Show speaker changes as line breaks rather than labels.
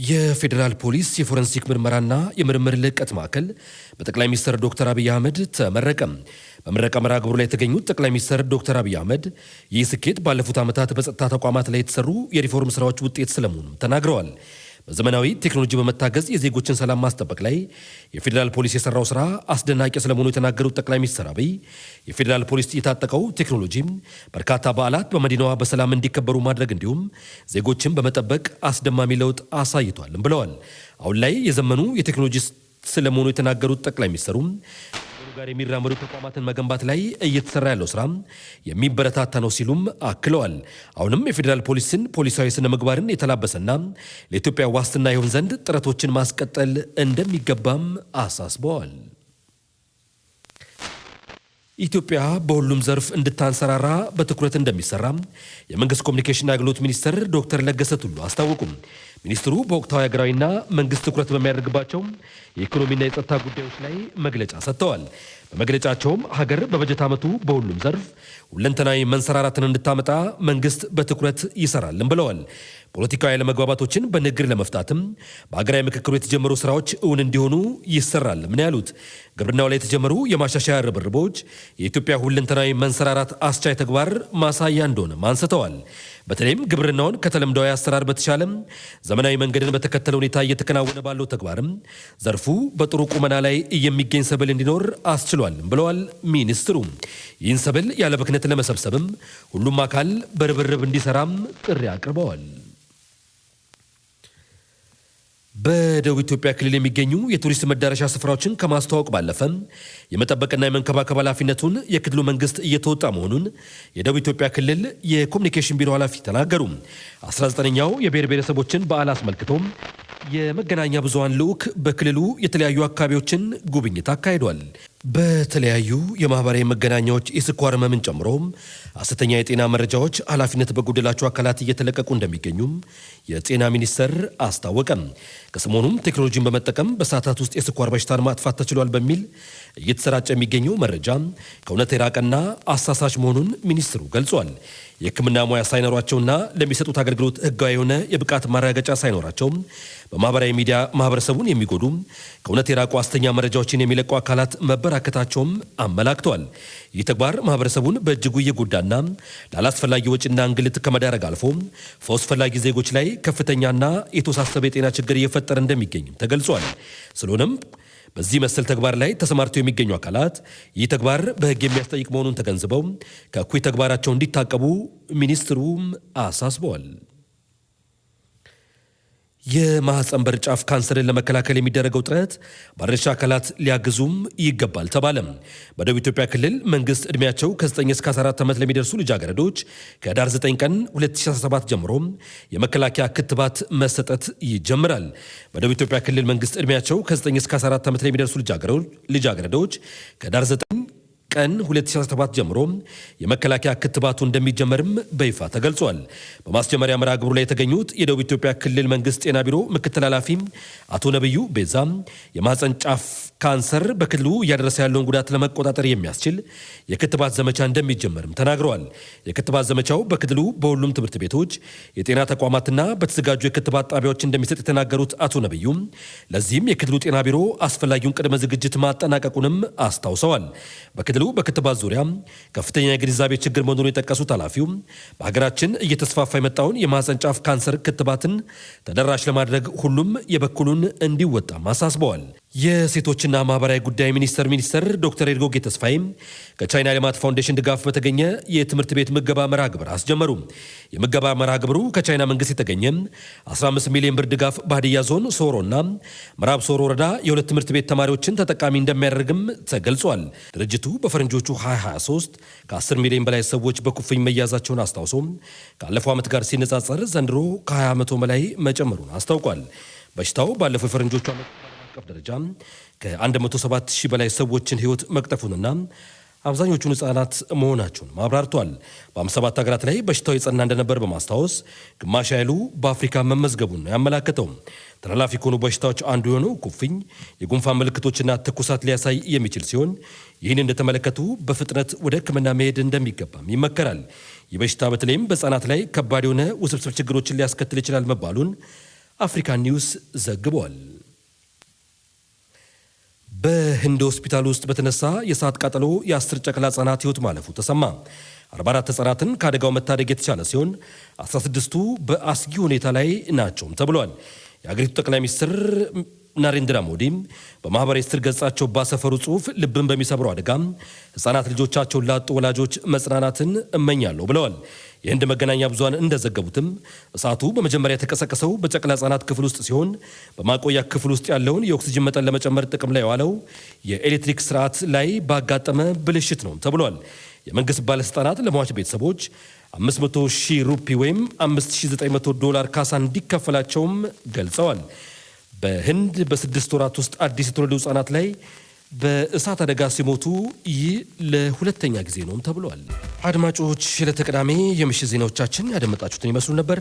የፌዴራል ፖሊስ የፎረንሲክ ምርመራና የምርምር ልቀት ማዕከል በጠቅላይ ሚኒስትር ዶክተር አብይ አህመድ ተመረቀ። በምረቃ መርሃ ግብሩ ላይ የተገኙት ጠቅላይ ሚኒስትር ዶክተር አብይ አህመድ ይህ ስኬት ባለፉት ዓመታት በጸጥታ ተቋማት ላይ የተሰሩ የሪፎርም ስራዎች ውጤት ስለመሆኑም ተናግረዋል። በዘመናዊ ቴክኖሎጂ በመታገዝ የዜጎችን ሰላም ማስጠበቅ ላይ የፌዴራል ፖሊስ የሰራው ስራ አስደናቂ ስለመሆኑ የተናገሩት ጠቅላይ ሚኒስትር አብይ የፌዴራል ፖሊስ የታጠቀው ቴክኖሎጂ በርካታ በዓላት በመዲናዋ በሰላም እንዲከበሩ ማድረግ እንዲሁም ዜጎችን በመጠበቅ አስደማሚ ለውጥ አሳይቷልም ብለዋል። አሁን ላይ የዘመኑ የቴክኖሎጂ ስለመሆኑ የተናገሩት ጠቅላይ ሚኒስትሩም ጋር የሚራመዱ ተቋማትን መገንባት ላይ እየተሰራ ያለው ስራ የሚበረታታ ነው ሲሉም አክለዋል። አሁንም የፌዴራል ፖሊስን ፖሊሳዊ ስነ ምግባርን የተላበሰና ለኢትዮጵያ ዋስትና ይሆን ዘንድ ጥረቶችን ማስቀጠል እንደሚገባም አሳስበዋል። ኢትዮጵያ በሁሉም ዘርፍ እንድታንሰራራ በትኩረት እንደሚሰራ የመንግስት ኮሚኒኬሽን አገልግሎት ሚኒስትር ዶክተር ለገሰ ቱሉ አስታወቁም። ሚኒስትሩ በወቅታዊ ሀገራዊና መንግስት ትኩረት በሚያደርግባቸው የኢኮኖሚና የጸጥታ ጉዳዮች ላይ መግለጫ ሰጥተዋል። በመግለጫቸውም ሀገር በበጀት ዓመቱ በሁሉም ዘርፍ ሁለንተናዊ መንሰራራትን እንድታመጣ መንግስት በትኩረት ይሰራልን ብለዋል። ፖለቲካዊ አለመግባባቶችን በንግግር ለመፍታትም በሀገራዊ ምክክሩ የተጀመሩ ስራዎች እውን እንዲሆኑ ይሰራል ምን ያሉት ግብርናው ላይ የተጀመሩ የማሻሻያ ርብርቦች የኢትዮጵያ ሁለንተናዊ መንሰራራት አስቻይ ተግባር ማሳያ እንደሆነም አንስተዋል። በተለይም ግብርናውን ከተለምዳዊ አሰራር በተሻለም ዘመናዊ መንገድን በተከተለ ሁኔታ እየተከናወነ ባለው ተግባርም ዘርፉ በጥሩ ቁመና ላይ የሚገኝ ሰብል እንዲኖር አስችሏል ብለዋል ሚኒስትሩ። ይህን ሰብል ያለ ብክነት ለመሰብሰብም ሁሉም አካል በርብርብ እንዲሰራም ጥሪ አቅርበዋል። በደቡብ ኢትዮጵያ ክልል የሚገኙ የቱሪስት መዳረሻ ስፍራዎችን ከማስተዋወቅ ባለፈ የመጠበቅና የመንከባከብ ኃላፊነቱን የክልሉ መንግስት እየተወጣ መሆኑን የደቡብ ኢትዮጵያ ክልል የኮሚኒኬሽን ቢሮ ኃላፊ ተናገሩ። 19ኛው የብሔር ብሔረሰቦችን በዓል አስመልክቶም የመገናኛ ብዙሃን ልዑክ በክልሉ የተለያዩ አካባቢዎችን ጉብኝት አካሂዷል። በተለያዩ የማህበራዊ መገናኛዎች የስኳር ህመምን ጨምሮ ሐሰተኛ የጤና መረጃዎች ኃላፊነት በጎደላቸው አካላት እየተለቀቁ እንደሚገኙም የጤና ሚኒስቴር አስታወቀም። ከሰሞኑም ቴክኖሎጂን በመጠቀም በሰዓታት ውስጥ የስኳር በሽታን ማጥፋት ተችሏል በሚል እየተሰራጨ የሚገኘው መረጃ ከእውነት የራቀና አሳሳች መሆኑን ሚኒስትሩ ገልጿል። የሕክምና ሙያ ሳይኖራቸውና ለሚሰጡት አገልግሎት ህጋዊ የሆነ የብቃት ማረጋገጫ ሳይኖራቸው በማህበራዊ ሚዲያ ማህበረሰቡን የሚጎዱ ከእውነት የራቁ ሐሰተኛ መረጃዎችን የሚለቁ አካላት መበራከታቸውም አመላክተዋል። ይህ ተግባር ማህበረሰቡን በእጅጉ እየጎዳና ላላስፈላጊ ወጪና እንግልት ከመዳረግ አልፎ ፈውስ ፈላጊ ዜጎች ላይ ከፍተኛና የተወሳሰበ የጤና ችግር እየፈጠረ እንደሚገኝም ተገልጿል። ስለሆነም በዚህ መሰል ተግባር ላይ ተሰማርተው የሚገኙ አካላት ይህ ተግባር በህግ የሚያስጠይቅ መሆኑን ተገንዝበው ከእኩይ ተግባራቸው እንዲታቀቡ ሚኒስትሩም አሳስበዋል። የማህፀን በር ጫፍ ካንሰርን ለመከላከል የሚደረገው ጥረት ባለድርሻ አካላት ሊያግዙም ይገባል ተባለ። በደቡብ ኢትዮጵያ ክልል መንግስት ዕድሜያቸው ከ9 እስከ 14 ዓመት ለሚደርሱ ልጃገረዶች ከህዳር 9 ቀን 2017 ጀምሮ የመከላከያ ክትባት መሰጠት ይጀምራል። በደቡብ ኢትዮጵያ ክልል መንግስት ዕድሜያቸው ከ9 እስከ 14 ዓመት ለሚደርሱ ልጃገረዶች ከህዳር 9 ቀን 2017 ጀምሮ የመከላከያ ክትባቱ እንደሚጀመርም በይፋ ተገልጿል። በማስጀመሪያ መርሃ ግብሩ ላይ የተገኙት የደቡብ ኢትዮጵያ ክልል መንግስት ጤና ቢሮ ምክትል ኃላፊ አቶ ነብዩ ቤዛ የማህፀን ጫፍ ካንሰር በክልሉ እያደረሰ ያለውን ጉዳት ለመቆጣጠር የሚያስችል የክትባት ዘመቻ እንደሚጀመርም ተናግረዋል። የክትባት ዘመቻው በክልሉ በሁሉም ትምህርት ቤቶች፣ የጤና ተቋማትና በተዘጋጁ የክትባት ጣቢያዎች እንደሚሰጥ የተናገሩት አቶ ነብዩ ለዚህም የክልሉ ጤና ቢሮ አስፈላጊውን ቅድመ ዝግጅት ማጠናቀቁንም አስታውሰዋል። በክልሉ በክትባት ዙሪያ ከፍተኛ የግንዛቤ ችግር መኖሩን የጠቀሱት ኃላፊው በሀገራችን እየተስፋፋ የመጣውን የማህፀን ጫፍ ካንሰር ክትባትን ተደራሽ ለማድረግ ሁሉም የበኩሉን እንዲወጣም አሳስበዋል። የሴቶችና ማህበራዊ ጉዳይ ሚኒስትር ዶክተር ኤርጎጌ ተስፋዬ ከቻይና ልማት ፋውንዴሽን ድጋፍ በተገኘ የትምህርት ቤት ምገባ መርሃ ግብር አስጀመሩ። የምገባ መርሃ ግብሩ ከቻይና መንግስት የተገኘ 15 ሚሊዮን ብር ድጋፍ በሀዲያ ዞን ሶሮና ምዕራብ ሶሮ ወረዳ የሁለት ትምህርት ቤት ተማሪዎችን ተጠቃሚ እንደሚያደርግም ተገልጿል። ድርጅቱ በፈረንጆቹ 2023 ከ10 ሚሊዮን በላይ ሰዎች በኩፍኝ መያዛቸውን አስታውሶ ካለፈው ዓመት ጋር ሲነጻጸር ዘንድሮ ከ20% በላይ መጨመሩን አስታውቋል። በሽታው ባለፈው የፈረንጆቹ ዓመት አቀፍ ደረጃ ከ107,000 በላይ ሰዎችን ህይወት መቅጠፉንና አብዛኞቹን ህጻናት መሆናቸውን አብራርቷል። በ57 ሀገራት ላይ በሽታው የጸና እንደነበር በማስታወስ ግማሽ ያህሉ በአፍሪካ መመዝገቡን ነው ያመላከተው። ተላላፊ ከሆኑ በሽታዎች አንዱ የሆነው ኩፍኝ የጉንፋን ምልክቶችና ትኩሳት ሊያሳይ የሚችል ሲሆን ይህን እንደተመለከቱ በፍጥነት ወደ ሕክምና መሄድ እንደሚገባም ይመከራል። ይህ በሽታ በተለይም በህጻናት ላይ ከባድ የሆነ ውስብስብ ችግሮችን ሊያስከትል ይችላል መባሉን አፍሪካ ኒውስ ዘግቧል። በህንድ ሆስፒታል ውስጥ በተነሳ የእሳት ቃጠሎ የ10 ጨቅላ ህጻናት ህይወት ማለፉ ተሰማ። 44 ህጻናትን ከአደጋው መታደግ የተቻለ ሲሆን 16ቱ በአስጊ ሁኔታ ላይ ናቸውም ተብሏል። የአገሪቱ ጠቅላይ ሚኒስትር ናሬንድራ ሞዲም በማህበራዊ ትስስር ገጻቸው ባሰፈሩ ጽሑፍ ልብን በሚሰብረው አደጋ ህጻናት ልጆቻቸውን ላጡ ወላጆች መጽናናትን እመኛለሁ ብለዋል። የህንድ መገናኛ ብዙሃን እንደዘገቡትም እሳቱ በመጀመሪያ የተቀሰቀሰው በጨቅላ ህጻናት ክፍል ውስጥ ሲሆን በማቆያ ክፍል ውስጥ ያለውን የኦክሲጅን መጠን ለመጨመር ጥቅም ላይ የዋለው የኤሌክትሪክ ስርዓት ላይ ባጋጠመ ብልሽት ነው ተብሏል። የመንግስት ባለስልጣናት ለሟች ቤተሰቦች 500,000 ሩፒ ወይም $5,900 ካሳ እንዲከፈላቸውም ገልጸዋል። በህንድ በ6 ወራት ውስጥ አዲስ የተወለዱ ህጻናት ላይ በእሳት አደጋ ሲሞቱ ይህ ለሁለተኛ ጊዜ ነውም ተብሏል። አድማጮች ለተቀዳሜ የምሽት ዜናዎቻችን ያደመጣችሁትን ይመስሉ ነበር።